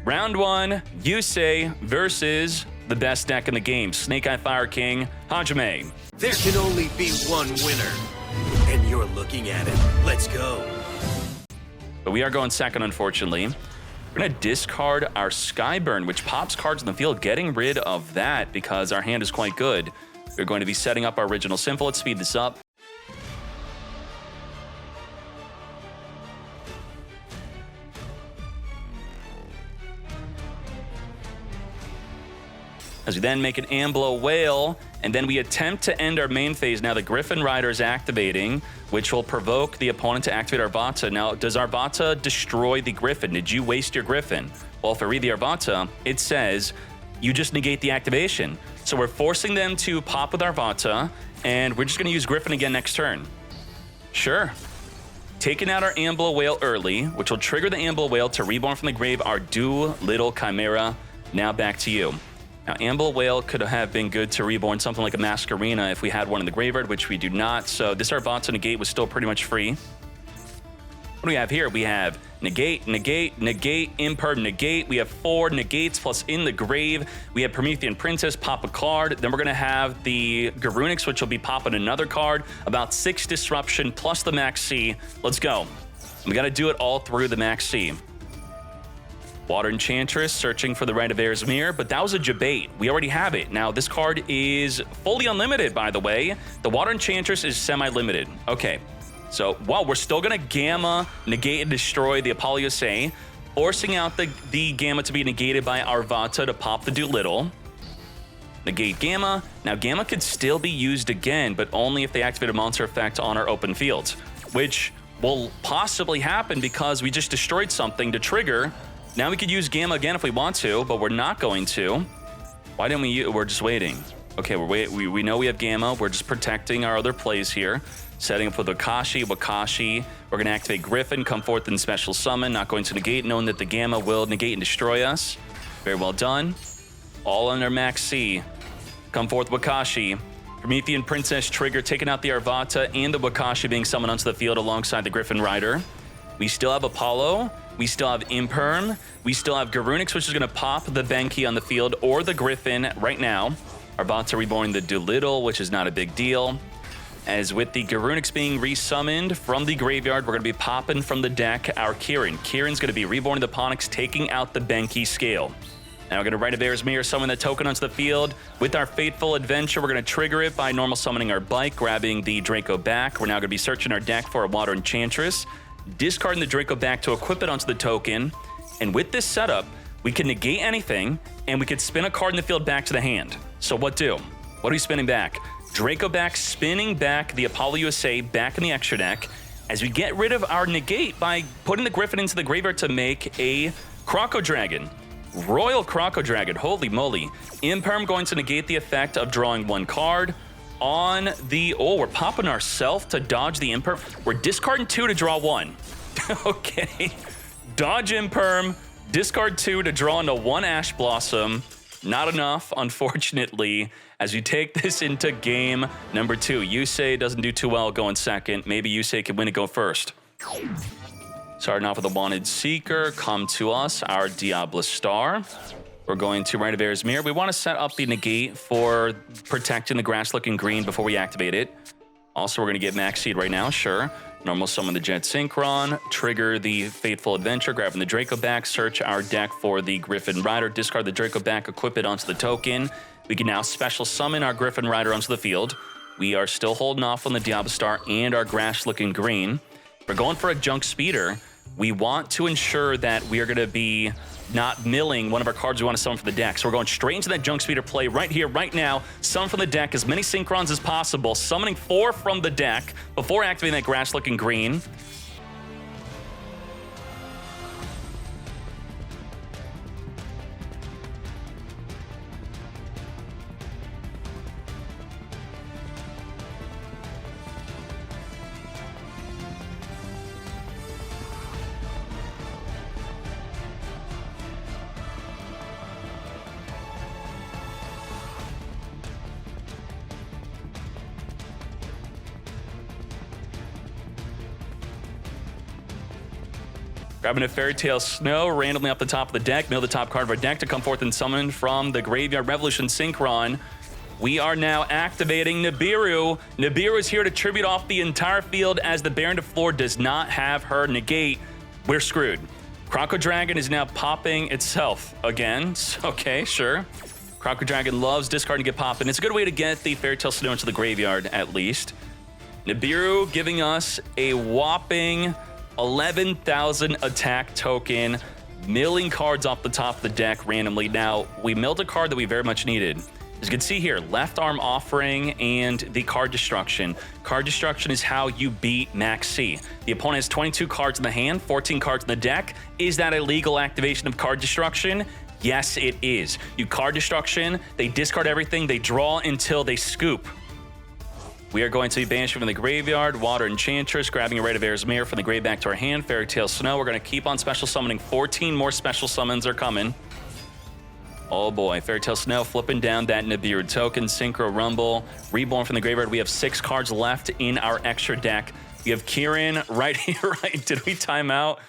Round 1, Yusei versus the best deck in the game, Snake Eye Fire King, Hajime. There can only be one winner, and you're looking at it. Let's go. But we are going second, unfortunately. We're going to discard our Skyburn, which pops cards in the field, getting rid of that because our hand is quite good. We're going to be setting up our original symbol. Let's speed this up. As we then make an Amblo Whale, and then we attempt to end our main phase. Now the Griffin Rider is activating, which will provoke the opponent to activate Arvata. Now, does Arvata destroy the Griffin? Did you waste your Griffin? Well, if I read the Arvata, it says you just negate the activation. So we're forcing them to pop with Arvata, and we're just going to use Griffin again next turn. Sure. Taking out our Amblo Whale early, which will trigger the Amblo Whale to reborn from the grave our Doolittle Chimera. Now back to you. Now, Amblo Whale could have been good to reborn something like a Masquerena if we had one in the graveyard, which we do not. So this Arvata negate was still pretty much free. What do we have here? We have negate, negate, negate, imperm, negate. We have 4 negates plus in the grave. We have Promethean Princess, pop a card. Then we're going to have the Garunix, which will be popping another card. About 6 disruption plus the Maxx C. Let's go. We got to do it all through the Maxx C. Water Enchantress searching for the Rite of Erzmir, but that was a Jabate. We already have it. Now, this card is fully unlimited, by the way. The Water Enchantress is semi-limited. Okay, so, wow, we're still going to Gamma, negate, and destroy the Apollo Yusei, forcing out the Gamma to be negated by Arvata to pop the Doolittle. Negate Gamma. Now, Gamma could still be used again, but only if they activate a monster effect on our open fields, which will possibly happen because we just destroyed something to trigger. Now we could use Gamma again if we want to, but we're not going to. Why didn't we? We're just waiting. Okay, we know we have Gamma. We're just protecting our other plays here. Setting up with Wakashi. We're going to activate Griffin, come forth in special summon. Not going to negate, knowing that the Gamma will negate and destroy us. Very well done. All under Maxx C. Come forth Wakashi. Promethean Princess trigger, taking out the Arvata and the Wakashi being summoned onto the field alongside the Griffin Rider. We still have Apollo. We still have Imperm. We still have Garunix, which is going to pop the Benki on the field or the Griffin right now. Arvata reborn the Doolittle, which is not a big deal. As with the Garunix being resummoned from the graveyard, we're going to be popping from the deck our Kirin. Kirin's going to be reborn the Ponix, taking out the Benki scale. Now we're going to Rite of Erzmir, summon the token onto the field. With our Fateful Adventure, we're going to trigger it by normal summoning our Bike, grabbing the Draco back. We're now going to be searching our deck for a Water Enchantress, discarding the Draco back to equip it onto the token. And with this setup, we can negate anything, and we could spin a card in the field back to the hand. So what do? What are we spinning back? Draco back, spinning back the Apollo Yusei back in the extra deck as we get rid of our negate by putting the Griffin into the graveyard to make a Croco Dragon. Royal Croco Dragon, holy moly. Imperm going to negate the effect of drawing 1 card. On the, we're popping ourselves to dodge the Imperm. We're discarding 2 to draw 1. Okay. Dodge Imperm, discard 2 to draw into 1 Ash Blossom. Not enough, unfortunately, as you take this into game number 2. Yusei doesn't do too well going second. Maybe Yusei can win it, go first. Starting off with a Wanted Seeker, come to us, our Diablo Star. We're going to Rite of Erzmir. We want to set up the negate for protecting the grass looking green before we activate it. Also, we're going to get Maxx Seed right now, sure. Normal summon the Jet Synchron, trigger the Fateful Adventure, grabbing the Draco back, search our deck for the Griffin Rider, discard the Draco back, equip it onto the token. We can now special summon our Griffin Rider onto the field. We are still holding off on the Diablo Star and our grass looking green. We're going for a Junk Speeder. We want to ensure that we are going to be not milling one of our cards we want to summon from the deck. So we're going straight into that Junk Speeder play right here, right now. Summon from the deck as many Synchrons as possible. Summoning 4 from the deck before activating that grass looking green. Grabbing a Fairy Tale Snow randomly off the top of the deck. Mill the top card of our deck to come forth and summon from the graveyard. Revolution Synchron. We are now activating Nibiru. Nibiru is here to tribute off the entire field as the Baron de Floor does not have her negate. We're screwed. Croco Dragon is now popping itself again. Okay, sure. Croco Dragon loves discarding to get popping. It's a good way to get the Fairy Tale Snow into the graveyard, at least. Nibiru giving us a whopping 11,000 attack token, milling cards off the top of the deck randomly. Now, we milled a card that we very much needed. As you can see here, left arm offering and the card destruction. Card destruction is how you beat Maxx C. The opponent has 22 cards in the hand, 14 cards in the deck. Is that a legal activation of card destruction? Yes, it is. You card destruction, they discard everything, they draw until they scoop. We are going to be banishing from the graveyard, Water Enchantress, grabbing a Rite of Air's from the grave back to our hand, Fairy Tale Snow. We're going to keep on special summoning. 14 more special summons are coming. Oh boy, Fairy Tale Snow flipping down that Nibiru token, Synchro Rumble, Reborn from the graveyard. We have 6 cards left in our extra deck. We have Kieran right here, right? Did we time out?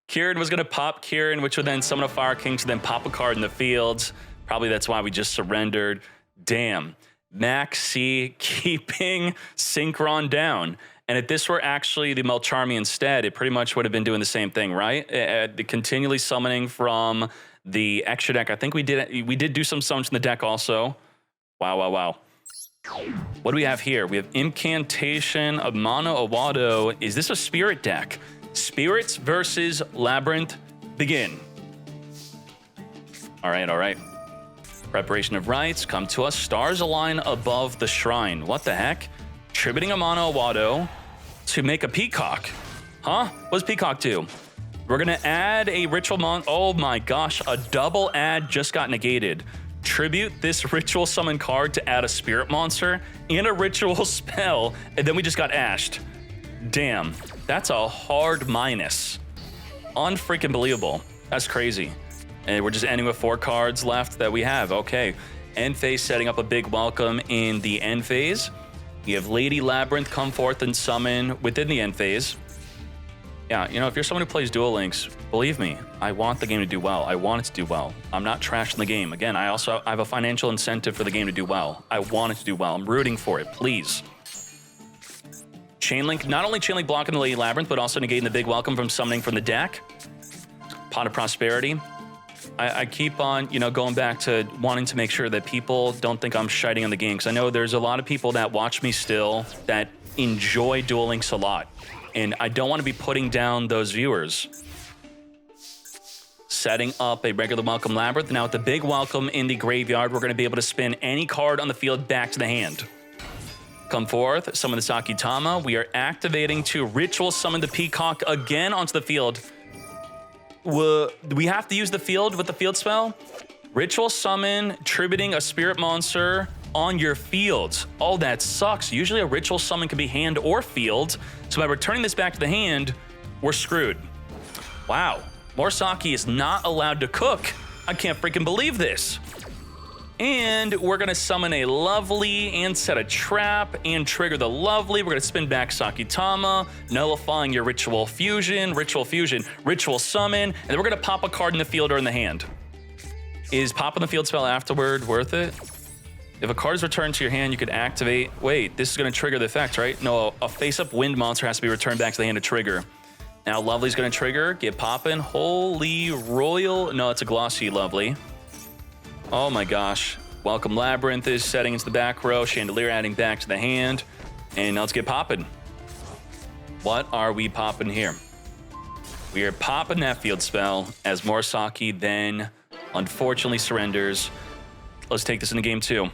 Kieran was going to pop Kieran, which would then summon a Fire King to then pop a card in the fields. Probably that's why we just surrendered. Damn. Maxx C keeping Synchron down. And if this were actually the Melcharmy instead, it pretty much would have been doing the same thing, right? The continually summoning from the extra deck. I think we did do some summons in the deck also. Wow, wow, wow. What do we have here? We have Incantation, a Mono Awado. Is this a Spirit deck? Spirits versus Labyrinth, begin. All right, all right. Preparation of Rites, come to us. Stars align above the shrine. What the heck? Tributing a Mono Awado to make a Peacock. Huh? What does Peacock do? We're gonna add a Ritual oh my gosh, a double add just got negated. Tribute this Ritual Summon card to add a Spirit Monster and a Ritual Spell, and then we just got ashed. Damn, that's a hard minus. Unfreaking believable. That's crazy. And we're just ending with 4 cards left that we have. Okay, end phase setting up a big welcome in the end phase. We have Lady Labyrinth come forth and summon within the end phase. Yeah, you know, if you're someone who plays Duel Links, believe me, I want the game to do well. I want it to do well. I'm not trashing the game. Again, I have a financial incentive for the game to do well. I want it to do well. I'm rooting for it, please. Chainlink, not only Chainlink blocking the Lady Labyrinth, but also negating the big welcome from summoning from the deck. Pot of Prosperity. I keep on, you know, going back to wanting to make sure that people don't think I'm shiting on the game, because I know there's a lot of people that watch me still that enjoy Duel Links a lot, and I don't want to be putting down those viewers. Setting up a regular welcome Labyrinth. Now with the big welcome in the graveyard, we're going to be able to spin any card on the field back to the hand. Come forth, summon the Sakitama. We are activating to Ritual Summon the Peacock again onto the field. We have to use the field with the field spell. Ritual Summon, tributing a Spirit Monster on your fields. Oh, that sucks. Usually a Ritual Summon can be hand or field. So by returning this back to the hand, we're screwed. Wow. Morisaki is not allowed to cook. I can't freaking believe this. And we're going to summon a Lovely and set a trap and trigger the Lovely. We're going to spin back Sakitama, nullifying your Ritual Fusion, Ritual Summon, and then we're going to pop a card in the field or in the hand. Is popping the field spell afterward worth it? If a card is returned to your hand, you could activate. Wait, this is going to trigger the effect, right? No, a face-up wind monster has to be returned back to the hand to trigger. Now Lovely's going to trigger, get popping. Holy Royal. No, it's a glossy Lovely. Oh my gosh. Welcome Labyrinth is setting into the back row. Chandelier adding back to the hand. And now let's get popping. What are we popping here? We are popping that field spell as Morisaki then unfortunately surrenders. Let's take this into game 2.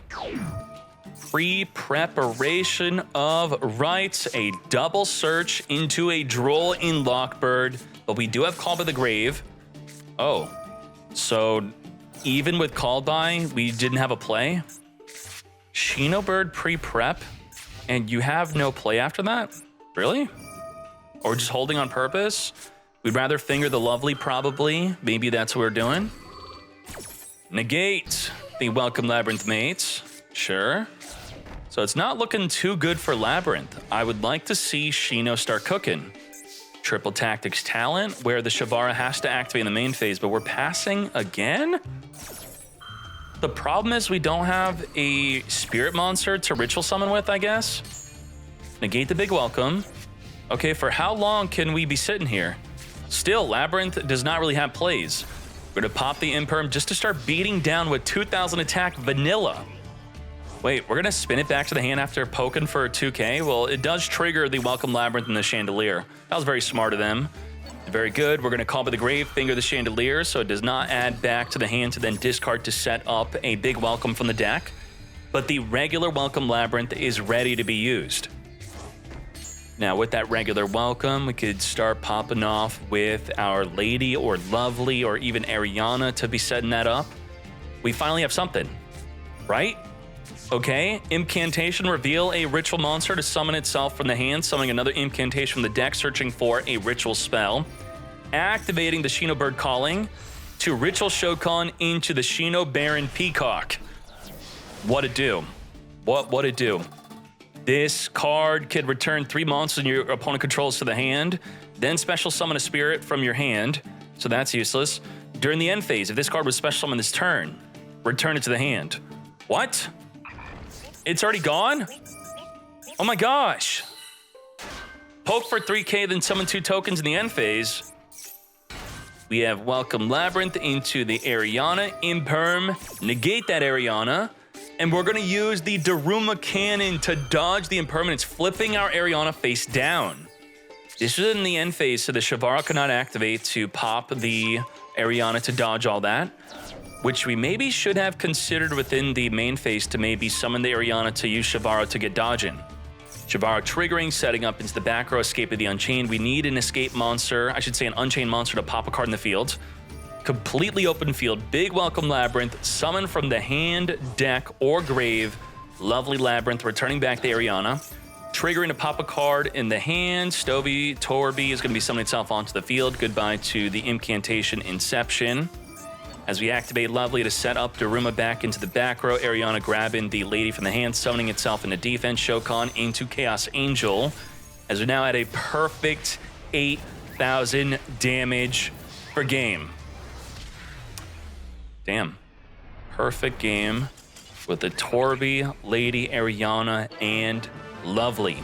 Pre-preparation of rites. A double search into a Droll in Lockbird. But we do have Call by the Grave. Oh. So even with Called By, we didn't have a play? Shinobird pre-prep? And you have no play after that? Really? Or just holding on purpose? We'd rather finger the Lovely, probably. Maybe that's what we're doing. Negate the Welcome Labyrinth mates. Sure. So it's not looking too good for Labyrinth. I would like to see Shino start cooking. Triple Tactics Talent, where the Shavara has to activate in the main phase, but we're passing again? The problem is we don't have a spirit monster to ritual summon with, I guess. Negate the big welcome. Okay, for how long can we be sitting here? Still, Labyrinth does not really have plays. We're gonna pop the Imperm just to start beating down with 2,000 attack vanilla. Wait, we're gonna spin it back to the hand after poking for a 2K? Well, it does trigger the Welcome Labyrinth and the Chandelier. That was very smart of them. Very good. We're gonna call by the Grave, finger the Chandelier, so it does not add back to the hand to then discard to set up a big welcome from the deck. But the regular Welcome Labyrinth is ready to be used. Now, with that regular welcome, we could start popping off with our Lady or Lovely or even Ariana to be setting that up. We finally have something, right? Okay, Incantation, reveal a ritual monster to summon itself from the hand, summoning another incantation from the deck, searching for a ritual spell. Activating the Shino Bird Calling to ritual Shokan into the Shino Baron Peacock. What it do? What it do? This card can return 3 monsters your opponent controls to the hand, then special summon a spirit from your hand, so that's useless. During the end phase, if this card was special summoned this turn, return it to the hand. What? It's already gone? Oh my gosh. Poke for 3K, then summon 2 tokens in the end phase. We have Welcome Labyrinth into the Ariana, Imperm, negate that Ariana, and we're gonna use the Daruma Cannon to dodge the impermanence, flipping our Ariana face down. This is in the end phase, so the Shavara cannot activate to pop the Ariana to dodge all that, which we maybe should have considered within the main phase to maybe summon the Ariana to use Shavara to get dodging. Shavara triggering, setting up into the back row, Escape of the Unchained. We need an escape monster, I should say an Unchained monster to pop a card in the field. Completely open field, big Welcome Labyrinth, summon from the hand, deck, or grave, Lovely Labyrinth, returning back the Ariana. Triggering to pop a card in the hand, Stovey, Torby is going to be summoning itself onto the field. Goodbye to the Incantation Inception. As we activate Lovely to set up Daruma back into the back row, Ariana grabbing the Lady from the hand, summoning itself into defense, Shokan into Chaos Angel, as we're now at a perfect 8,000 damage per game. Damn. Perfect game with the Torby, Lady, Ariana, and Lovely.